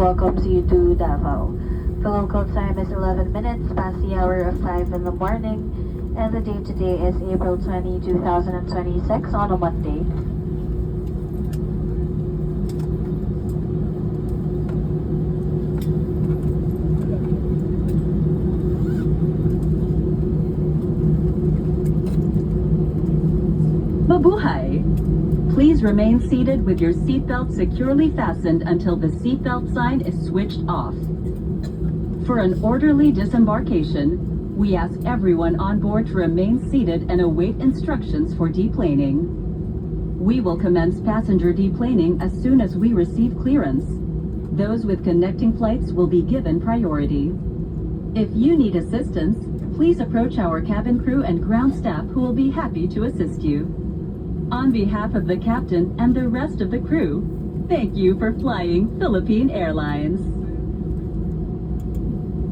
welcomes you to Davao. The local time is 11 minutes past the hour of 5 in the morning, and the date today is April 20, 2026 on a Monday. Mabuhay! Please remain seated with your seatbelt securely fastened until the seatbelt sign is switched off. For an orderly disembarkation, we ask everyone on board to remain seated and await instructions for deplaning. We will commence passenger deplaning as soon as we receive clearance. Those with connecting flights will be given priority. If you need assistance, please approach our cabin crew and ground staff who will be happy to assist you. On behalf of the captain and the rest of the crew, thank you for flying Philippine Airlines.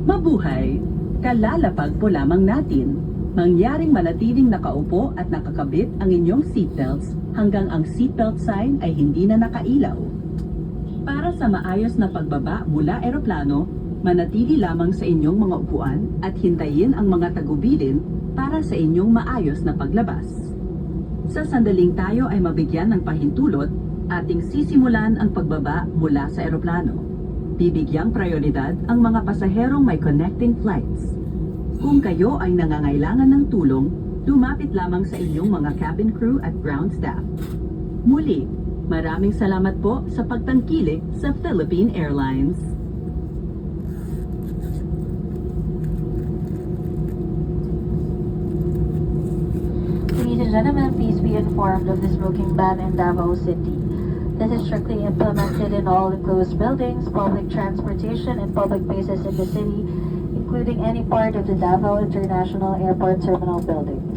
Mabuhay! Kalalapag po lamang natin. Mangyaring manatiling nakaupo at nakakabit ang inyong seatbelts hanggang ang seatbelt sign ay hindi na nakailaw. Para sa maayos na pagbaba mula eroplano, manatili lamang sa inyong mga upuan at hintayin ang mga tagubilin para sa inyong maayos na paglabas. Sa sandaling tayo ay mabigyan ng pahintulot, ating sisimulan ang pagbaba mula sa eroplano. Bibigyang prioridad ang mga pasaherong may connecting flights. Kung kayo ay nangangailangan ng tulong, lumapit lamang sa inyong mga cabin crew at ground staff. Muli, maraming salamat po sa pagtangkilik sa Philippine Airlines. Ladies and gentlemen, please be informed of the smoking ban in Davao City. This is strictly implemented in all enclosed buildings, public transportation, and public places in the city, including any part of the Davao International Airport Terminal building.